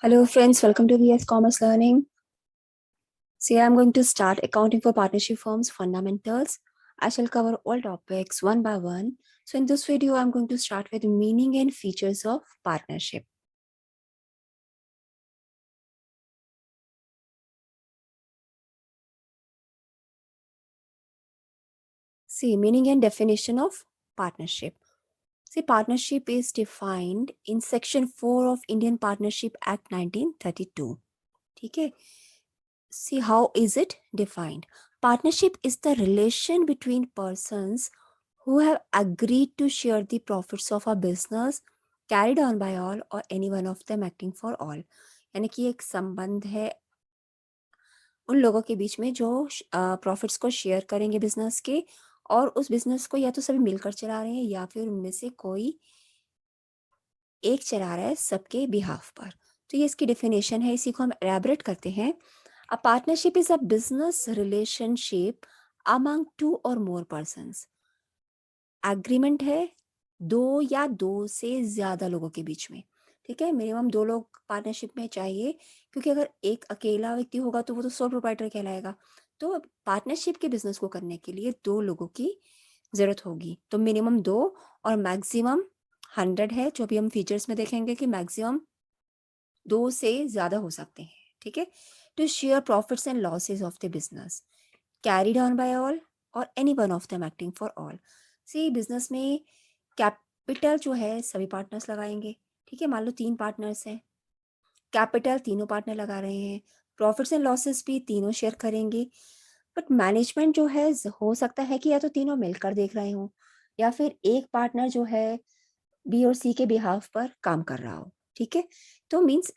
Hello friends, welcome to VS Commerce Learning. See, I'm going to start accounting for partnership firms fundamentals. I shall cover all topics one by one. So in this video, I'm going to start with meaning and features of partnership. See, meaning and definition of partnership. See, partnership is defined in Section 4 of Indian Partnership Act 1932. Okay. See, how is it defined? Partnership is the relation between persons who have agreed to share the profits of a business carried on by all or any one of them acting for all. यानी कि एक संबंध है उन लोगों के बीच में जो प्रॉफिट्स को शेयर करेंगे बिजनेस के, और उस बिजनेस को या तो सभी मिलकर चला रहे हैं या फिर उनमें से कोई एक चला रहा है सबके बिहाफ पर. तो ये इसकी डेफिनेशन है, इसी को हम एलैबोरेट करते हैं. A partnership is a business relationship among two or more persons. Agreement है दो या दो से ज्यादा लोगों के बीच में. ठीक है, मिनिमम दो लोग पार्टनरशिप में चाहिए, क्योंकि अगर एक अकेला व्यक्ति होगा तो वो तो सोल प्रोप्राइटर कहलाएगा. तो पार्टनरशिप के बिजनेस को करने के लिए दो लोगों की जरूरत होगी. तो मिनिमम दो और मैक्सिमम 100 है, जो भी हम फीचर्स में देखेंगे कि मैक्सिमम दो से ज्यादा हो सकते हैं. ठीक है, to share profits and losses of the business carried on by all or any one of them acting for all. See, business में कैपिटल जो है सभी पार्टनर्स लगाएंगे. ठीक है, मान लो 3 पार्टनर्स हैं, कैपिटल तीनों पार्टनर लगा रहे हैं, प्रॉफिट्स एंड लॉसेस भी तीनों शेयर करेंगे. बट मैनेजमेंट जो है हो सकता है कि या तो तीनों मिलकर देख रहे हो या फिर एक पार्टनर जो है बी और सी के बिहाफ पर काम कर रहा हो. ठीक है, तो मीन्स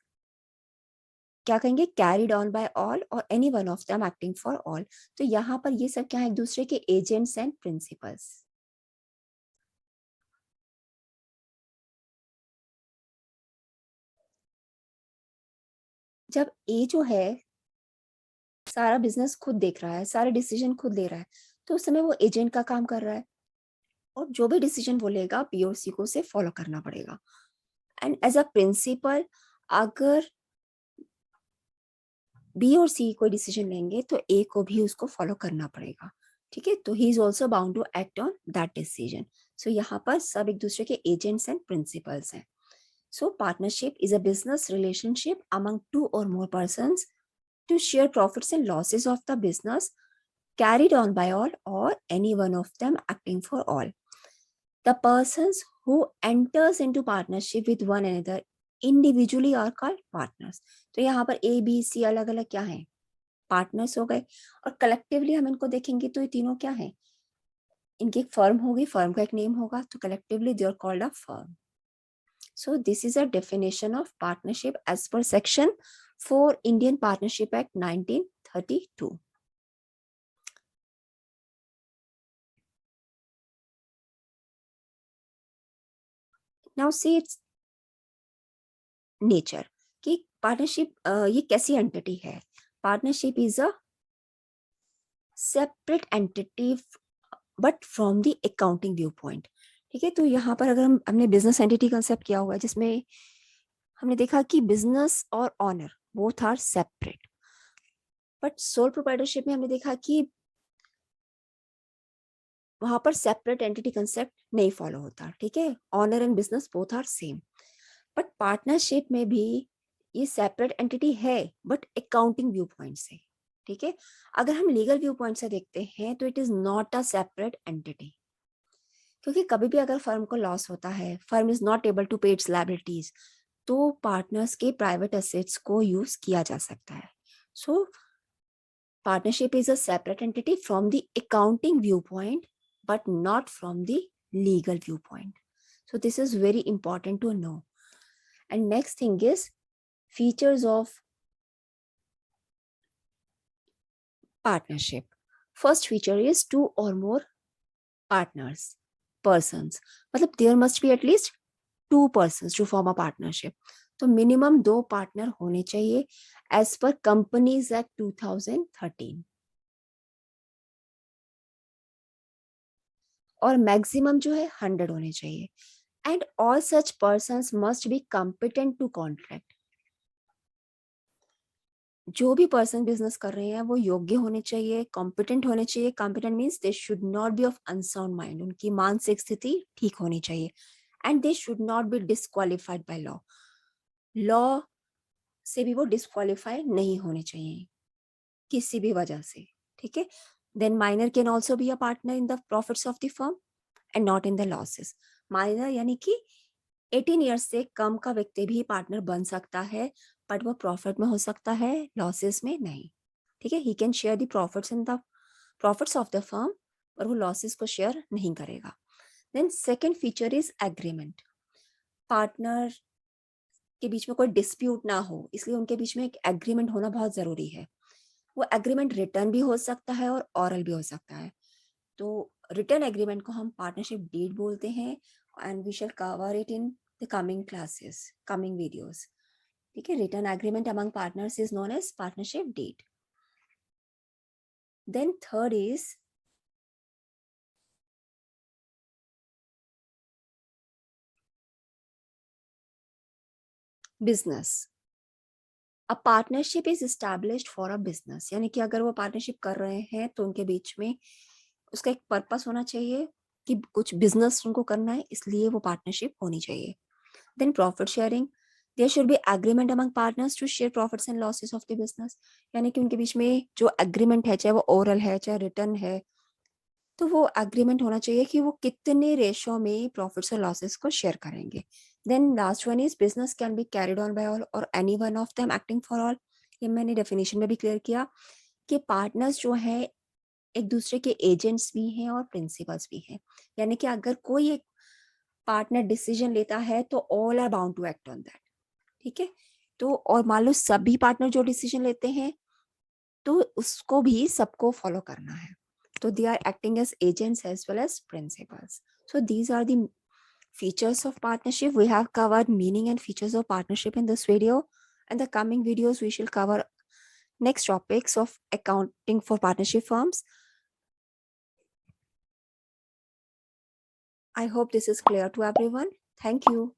क्या कहेंगे, carried on by all or any one of them acting for all. तो यहाँ पर ये सब क्या है, एक दूसरे के एजेंट्स एंड प्रिंसिपल्स. जब ए जो है सारा बिजनेस खुद देख रहा है, सारे डिसीजन खुद ले रहा है, तो उस समय वो एजेंट का काम कर रहा है, और जो भी डिसीजन बोलेगा बी और सी को उसे फॉलो करना पड़ेगा. एंड एज अ प्रिंसिपल, अगर बी और सी कोई डिसीजन लेंगे तो ए को भी उसको फॉलो करना पड़ेगा. ठीक है, तो he is also bound to act on that decision. So यहाँ पर सब एक दूसरे के एजेंट्स एंड प्रिंसिपल्स हैं. So partnership is a business relationship among two or more persons to share profits and losses of the business carried on by all or any one of them acting for all. The persons who enters into partnership with one another individually are called partners. तो यहाँ पर A B C अलग अलग क्या है, partners हो गए, और कलेक्टिवली हम इनको देखेंगे तो ये तीनों क्या है, इनकी एक फर्म होगी, फर्म का एक नेम होगा, तो collectively they are called a firm. So this is a definition of partnership as per section 4 Indian Partnership Act 1932. Now see its nature कि पार्टनरशिप ये कैसी एंटिटी है. Partnership is a separate entity but from the accounting view point. ठीक है, तो यहाँ पर अगर हमने बिजनेस एंटिटी कंसेप्ट किया हुआ है, जिसमें हमने देखा कि बिजनेस और owner both are separate, but sole proprietorship में हमने देखा कि वहां पर सेपरेट एंटिटी कंसेप्ट नहीं फॉलो होता. ठीक है, owner and business both are same. But partnership में भी ये सेपरेट एंटिटी है, बट अकाउंटिंग व्यू पॉइंट से. ठीक है, अगर हम लीगल व्यू पॉइंट से देखते हैं तो it is not a separate entity, क्योंकि कभी भी अगर फर्म को लॉस होता है, firm is not able to pay its liabilities, तो पार्टनर्स के प्राइवेट एसेट्स को यूज किया जा सकता है. So partnership is a separate entity from the accounting viewpoint but not from the legal viewpoint. So this is very important to know. And next thing is features of partnership. First feature is two or more partners, persons. मतलब there must be at least two persons to form a partnership. तो minimum दो partner होने चाहिए as per companies act 2013, और maximum जो है 100 होने चाहिए. And all such persons must be competent to contract. जो भी पर्सन बिजनेस कर रहे हैं वो योग्य होने चाहिए, कॉम्पिटेंट होने चाहिए. Competent means they should not be of unsound mind. उनकी मानसिक स्थिति ठीक होनी चाहिए. And they should not be disqualified by law. Law से भी वो डिस्क्वालिफाई नहीं होने चाहिए किसी भी वजह से. ठीक है. Then minor can also be a partner in the profits of the firm and not in the losses. Minor यानी कि 18 ईयर्स से कम का व्यक्ति भी पार्टनर बन सकता है, बट वो प्रॉफिट में हो सकता है, लॉसेस में नहीं. ठीक है. He can share the profits in the profits of the firm, और वो लॉसेस को शेयर नहीं करेगा. Then second feature is agreement. Partner के बीच में कोई डिस्प्यूट ना हो, इसलिए उनके बीच में एक एग्रीमेंट होना बहुत जरूरी है. वो एग्रीमेंट रिटर्न भी हो सकता है और ऑरल भी हो सकता है. तो रिटर्न एग्रीमेंट को हम पार्टनरशिप डीड बोलते हैं, and we shall cover it in the coming classes, coming videos. ठीक है. Written agreement among partners is known as partnership deed. Then third is business. A partnership is established for a business. यानी कि अगर वो partnership कर रहे हैं तो उनके बीच में उसका एक पर्पस होना चाहिए कि कुछ बिजनेस उनको करना है, इसलिए वो पार्टनरशिप होनी चाहिए. Then profit sharing. There should be agreement among partners to share profits and losses of the business. यानी कि उनके बीच में जो एग्रीमेंट है, चाहे वो ओरल है चाहे रिटर्न है, तो वो एग्रीमेंट होना चाहिए कि वो कितने रेशो में प्रॉफिट्स और लॉसेस को शेयर करेंगे. Then last one is business can be carried on by all or any one of them acting for all. ये मैंने डेफिनेशन में भी क्लियर किया कि पार्टनर्स जो है एक दूसरे के एजेंट्स भी हैं और प्रिंसिपल्स भी हैं. यानी कि अगर कोई एक पार्टनर डिसीजन लेता है तो all are bound to act on that. ठीक है. तो और मान लो सभी पार्टनर जो डिसीजन लेते हैं तो उसको भी सबको फॉलो करना है. So they are acting as agents as well as principals. So these are the features of partnership. We have covered meaning and features of partnership in this video. In the coming videos, we shall cover next topics of accounting for partnership firms. I hope this is clear to everyone. Thank you.